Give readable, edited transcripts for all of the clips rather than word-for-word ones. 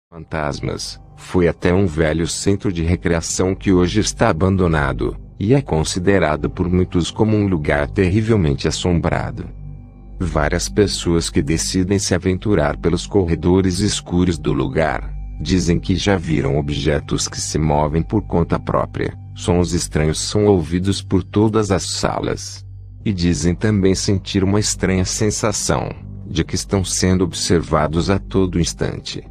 fantasmas, foi até um velho centro de recreação que hoje está abandonado, e é considerado por muitos como um lugar terrivelmente assombrado. Várias pessoas que decidem se aventurar pelos corredores escuros do lugar, dizem que já viram objetos que se movem por conta própria, sons estranhos são ouvidos por todas as salas. E dizem também sentir uma estranha sensação, de que estão sendo observados a todo instante.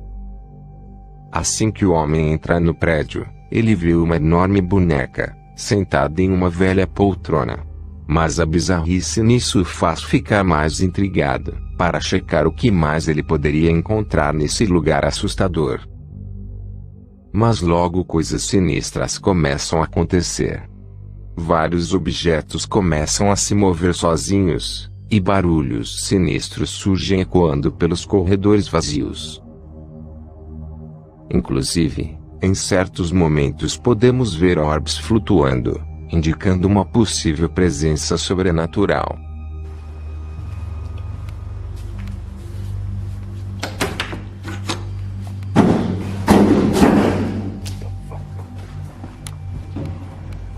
Assim que o homem entra no prédio, ele viu uma enorme boneca, sentada em uma velha poltrona. Mas a bizarrice nisso o faz ficar mais intrigado, para checar o que mais ele poderia encontrar nesse lugar assustador. Mas logo coisas sinistras começam a acontecer. Vários objetos começam a se mover sozinhos, e barulhos sinistros surgem ecoando pelos corredores vazios. Inclusive, em certos momentos podemos ver orbes flutuando, indicando uma possível presença sobrenatural.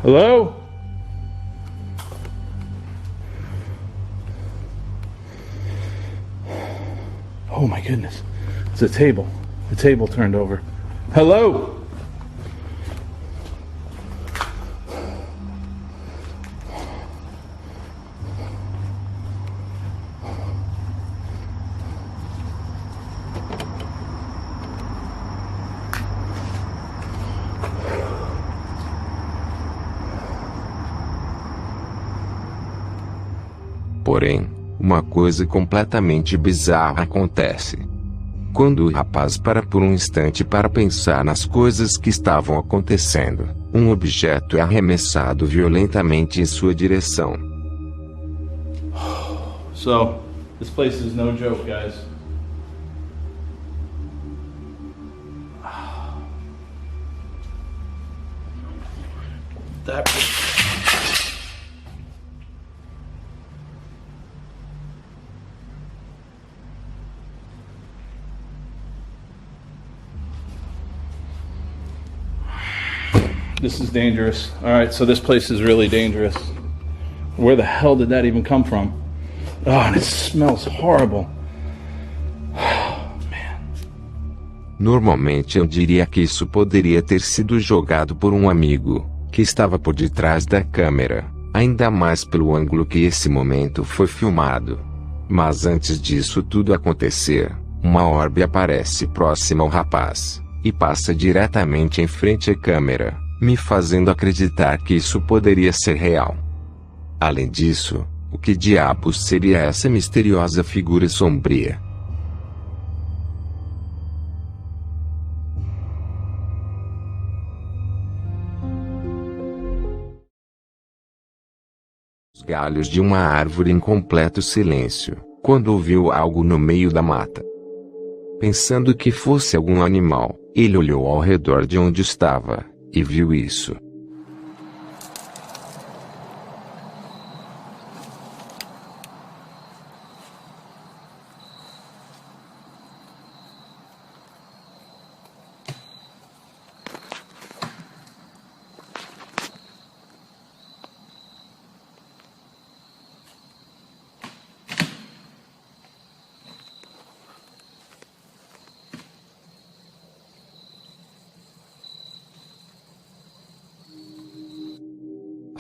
Hello? Oh my goodness. It's a table. The table turned over. Hello? Porém, uma coisa completamente bizarra acontece. Quando o rapaz para por um instante para pensar nas coisas que estavam acontecendo, um objeto é arremessado violentamente em sua direção. So, this place is no joke, guys. That This is dangerous. All right, so this place is really dangerous. Where the hell did that even come from? Oh, and it smells horrible. Man. Normalmente eu diria que isso poderia ter sido jogado por um amigo, que estava por detrás da câmera, ainda mais pelo ângulo que esse momento foi filmado. Mas antes disso tudo acontecer, uma orbe aparece próxima ao rapaz, e passa diretamente em frente à câmera, me fazendo acreditar que isso poderia ser real. Além disso, o que diabos seria essa misteriosa figura sombria? Os galhos de uma árvore em completo silêncio, quando ouviu algo no meio da mata. Pensando que fosse algum animal, ele olhou ao redor de onde estava, e viu isso.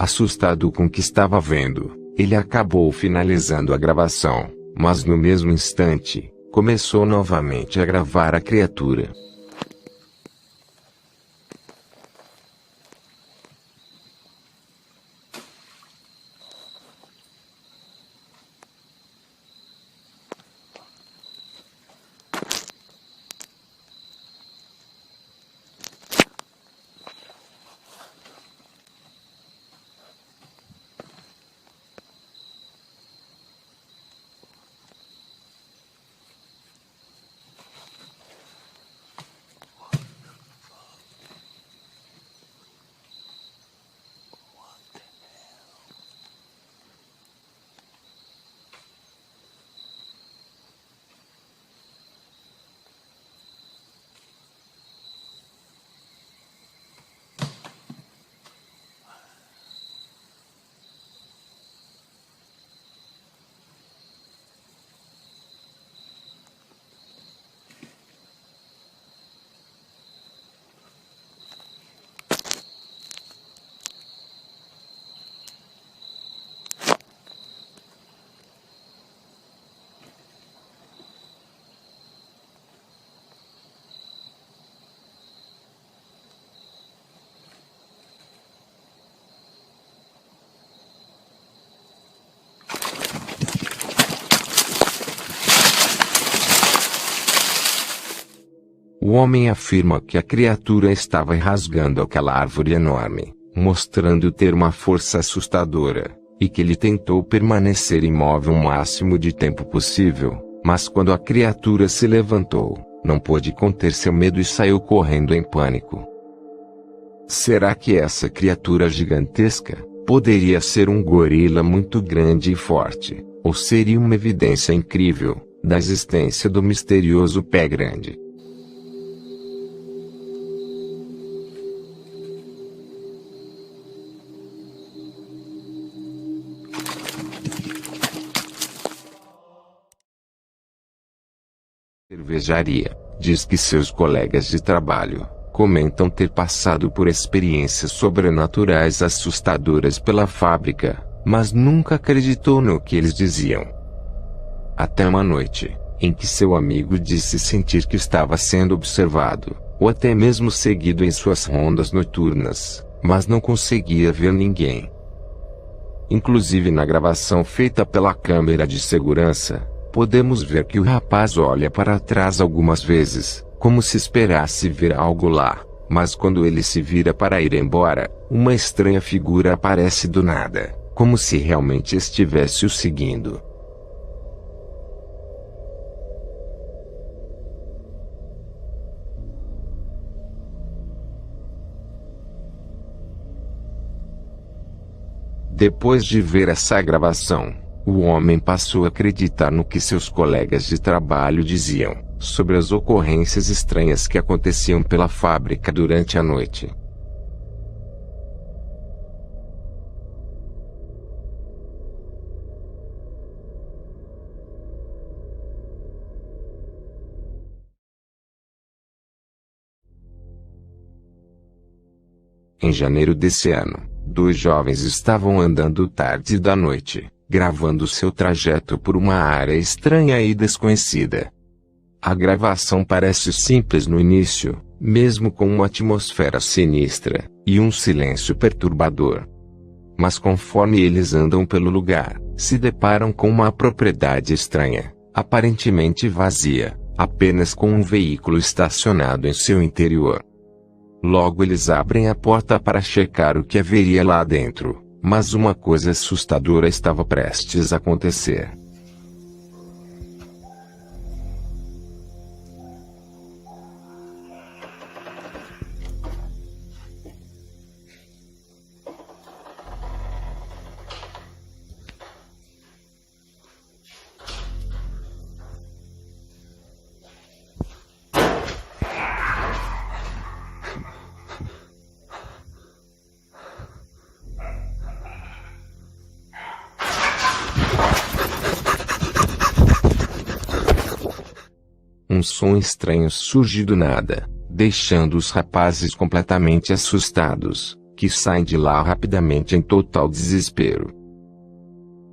Assustado com o que estava vendo, ele acabou finalizando a gravação, mas no mesmo instante, começou novamente a gravar a criatura. O homem afirma que a criatura estava rasgando aquela árvore enorme, mostrando ter uma força assustadora, e que ele tentou permanecer imóvel o máximo de tempo possível, mas quando a criatura se levantou, não pôde conter seu medo e saiu correndo em pânico. Será que essa criatura gigantesca poderia ser um gorila muito grande e forte, ou seria uma evidência incrível da existência do misterioso pé grande? Cervejaria diz que seus colegas de trabalho comentam ter passado por experiências sobrenaturais assustadoras pela fábrica, mas nunca acreditou no que eles diziam. Até uma noite, em que seu amigo disse sentir que estava sendo observado, ou até mesmo seguido em suas rondas noturnas, mas não conseguia ver ninguém. Inclusive na gravação feita pela câmera de segurança, podemos ver que o rapaz olha para trás algumas vezes, como se esperasse ver algo lá, mas quando ele se vira para ir embora, uma estranha figura aparece do nada, como se realmente estivesse o seguindo. Depois de ver essa gravação, o homem passou a acreditar no que seus colegas de trabalho diziam sobre as ocorrências estranhas que aconteciam pela fábrica durante a noite. Em janeiro desse ano, 2 jovens estavam andando tarde da noite, gravando seu trajeto por uma área estranha e desconhecida. A gravação parece simples no início, mesmo com uma atmosfera sinistra e um silêncio perturbador. Mas conforme eles andam pelo lugar, se deparam com uma propriedade estranha, aparentemente vazia, apenas com um veículo estacionado em seu interior. Logo eles abrem a porta para checar o que haveria lá dentro, mas uma coisa assustadora estava prestes a acontecer. Um som estranho surge do nada, deixando os rapazes completamente assustados, que saem de lá rapidamente em total desespero.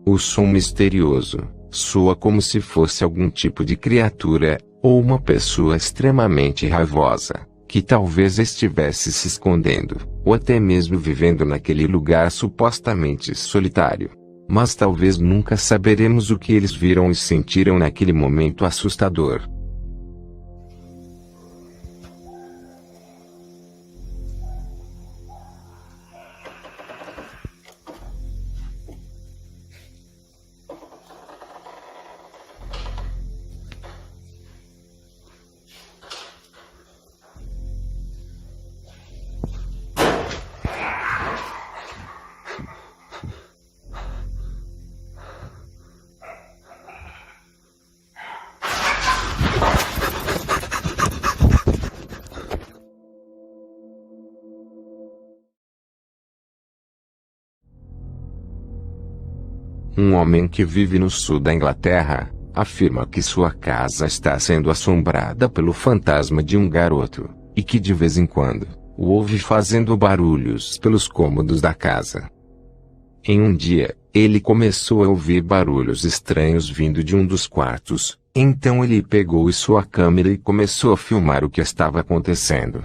O som misterioso soa como se fosse algum tipo de criatura, ou uma pessoa extremamente raivosa, que talvez estivesse se escondendo, ou até mesmo vivendo naquele lugar supostamente solitário. Mas talvez nunca saberemos o que eles viram e sentiram naquele momento assustador. Um homem que vive no sul da Inglaterra afirma que sua casa está sendo assombrada pelo fantasma de um garoto, e que de vez em quando o ouve fazendo barulhos pelos cômodos da casa. Em um dia, ele começou a ouvir barulhos estranhos vindo de um dos quartos, então ele pegou sua câmera e começou a filmar o que estava acontecendo.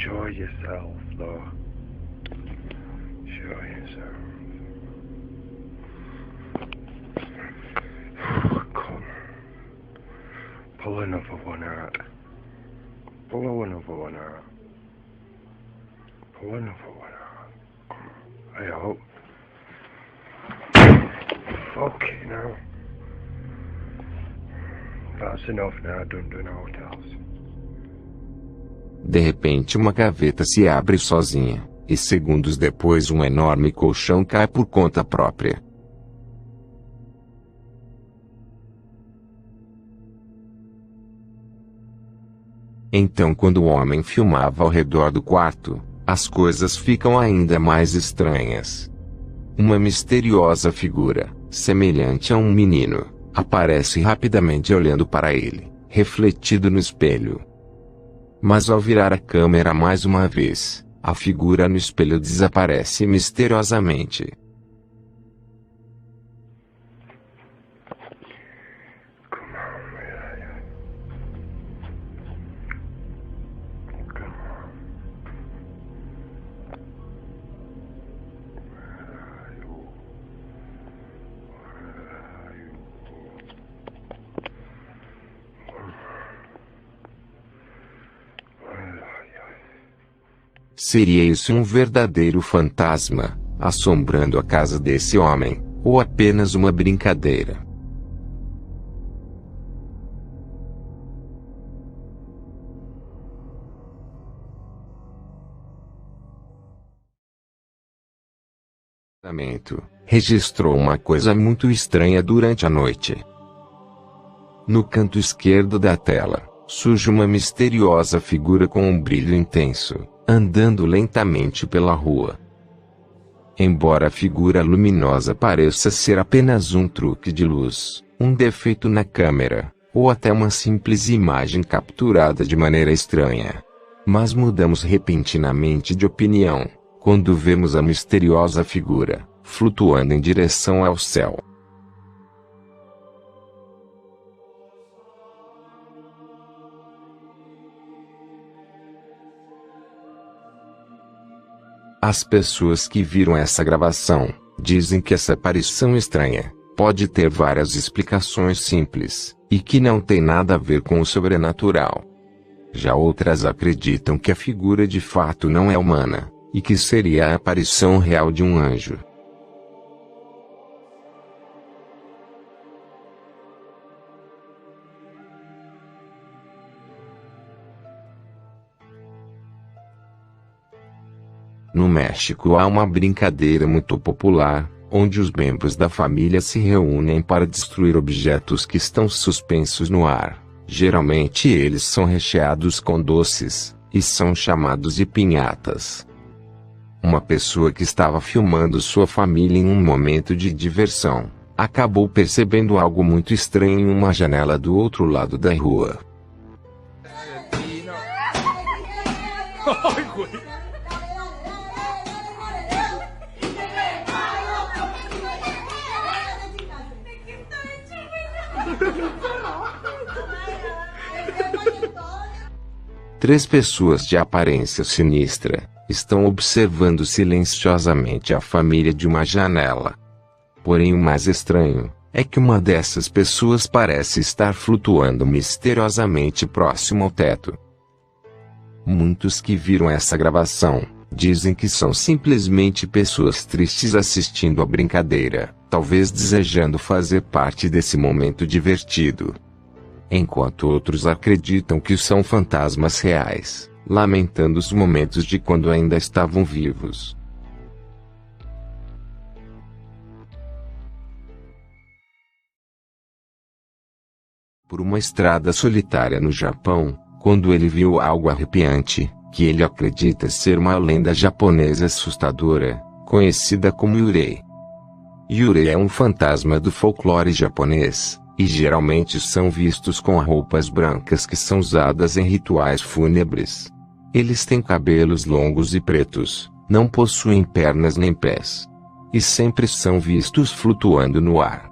Show yourself, though. Show yourself. Come. Pull another one out. Pull another one out. Pull another one out. Come on. I hope. Fucking hell. That's enough now. Don't do no hotels. De repente uma gaveta se abre sozinha, e segundos depois um enorme colchão cai por conta própria. Então, quando o homem filmava ao redor do quarto, as coisas ficam ainda mais estranhas. Uma misteriosa figura, semelhante a um menino, aparece rapidamente olhando para ele, refletido no espelho. Mas ao virar a câmera mais uma vez, a figura no espelho desaparece misteriosamente. Seria isso um verdadeiro fantasma, assombrando a casa desse homem, ou apenas uma brincadeira? Registrou uma coisa muito estranha durante a noite. No canto esquerdo da tela, surge uma misteriosa figura com um brilho intenso, andando lentamente pela rua. Embora a figura luminosa pareça ser apenas um truque de luz, um defeito na câmera, ou até uma simples imagem capturada de maneira estranha, mas mudamos repentinamente de opinião, quando vemos a misteriosa figura, flutuando em direção ao céu. As pessoas que viram essa gravação, dizem que essa aparição estranha, pode ter várias explicações simples, e que não tem nada a ver com o sobrenatural. Já outras acreditam que a figura de fato não é humana, e que seria a aparição real de um anjo. No México há uma brincadeira muito popular, onde os membros da família se reúnem para destruir objetos que estão suspensos no ar. Geralmente eles são recheados com doces, e são chamados de pinhatas. Uma pessoa que estava filmando sua família em um momento de diversão, acabou percebendo algo muito estranho em uma janela do outro lado da rua. Três pessoas de aparência sinistra estão observando silenciosamente a família de uma janela. Porém, o mais estranho é que uma dessas pessoas parece estar flutuando misteriosamente próximo ao teto. Muitos que viram essa gravação dizem que são simplesmente pessoas tristes assistindo à brincadeira, talvez desejando fazer parte desse momento divertido. Enquanto outros acreditam que são fantasmas reais, lamentando os momentos de quando ainda estavam vivos. Por uma estrada solitária no Japão, quando ele viu algo arrepiante, que ele acredita ser uma lenda japonesa assustadora, conhecida como Yurei. Yurei é um fantasma do folclore japonês, e geralmente são vistos com roupas brancas que são usadas em rituais fúnebres. Eles têm cabelos longos e pretos, não possuem pernas nem pés, e sempre são vistos flutuando no ar.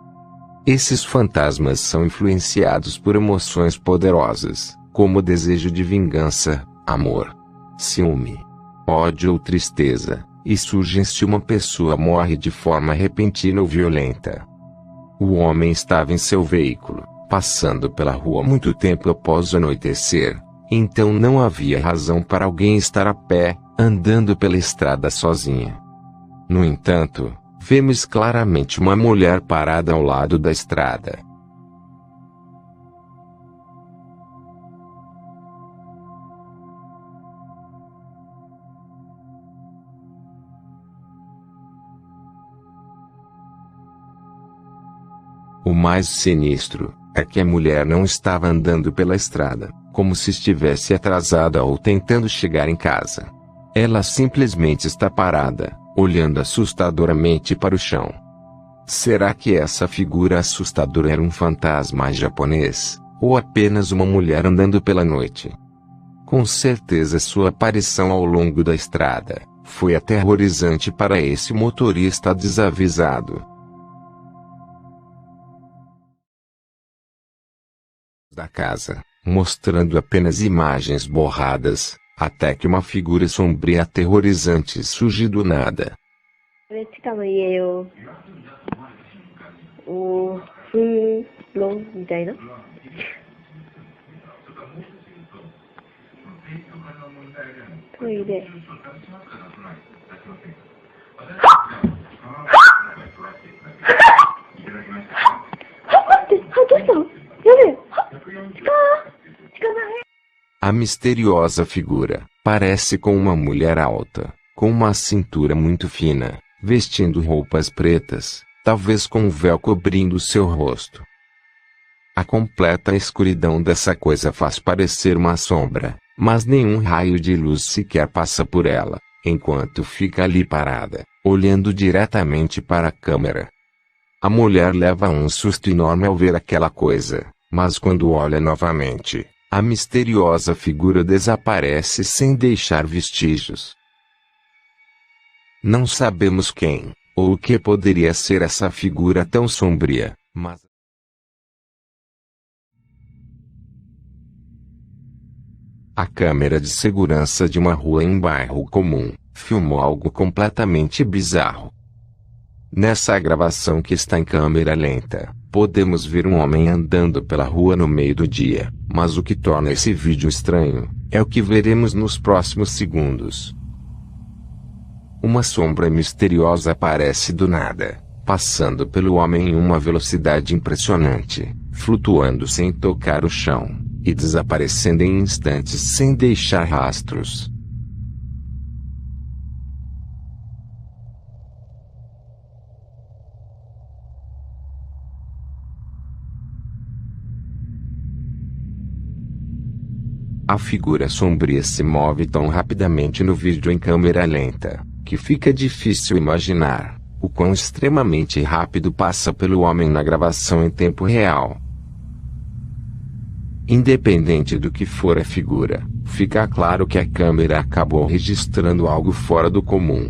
Esses fantasmas são influenciados por emoções poderosas, como o desejo de vingança, amor, ciúme, ódio ou tristeza, e surgem se uma pessoa morre de forma repentina ou violenta. O homem estava em seu veículo, passando pela rua muito tempo após o anoitecer, então não havia razão para alguém estar a pé, andando pela estrada sozinha. No entanto, vemos claramente uma mulher parada ao lado da estrada. O mais sinistro é que a mulher não estava andando pela estrada, como se estivesse atrasada ou tentando chegar em casa. Ela simplesmente está parada, olhando assustadoramente para o chão. Será que essa figura assustadora era um fantasma japonês, ou apenas uma mulher andando pela noite? Com certeza sua aparição ao longo da estrada foi aterrorizante para esse motorista desavisado. Da casa, mostrando apenas imagens borradas, até que uma figura sombria aterrorizante surge do nada. 地下の家を風呂みたいな。トイレ。待って、どうしたの？やべえ。A misteriosa figura parece com uma mulher alta, com uma cintura muito fina, vestindo roupas pretas, talvez com um véu cobrindo seu rosto. A completa escuridão dessa coisa faz parecer uma sombra, mas nenhum raio de luz sequer passa por ela, enquanto fica ali parada, olhando diretamente para a câmera. A mulher leva um susto enorme ao ver aquela coisa, mas quando olha novamente, a misteriosa figura desaparece sem deixar vestígios. Não sabemos quem, ou o que poderia ser essa figura tão sombria, mas... A câmera de segurança de uma rua em um bairro comum filmou algo completamente bizarro. Nessa gravação que está em câmera lenta, podemos ver um homem andando pela rua no meio do dia, mas o que torna esse vídeo estranho é o que veremos nos próximos segundos. Uma sombra misteriosa aparece do nada, passando pelo homem em uma velocidade impressionante, flutuando sem tocar o chão, e desaparecendo em instantes sem deixar rastros. A figura sombria se move tão rapidamente no vídeo em câmera lenta, que fica difícil imaginar o quão extremamente rápido passa pelo homem na gravação em tempo real. Independente do que for a figura, fica claro que a câmera acabou registrando algo fora do comum.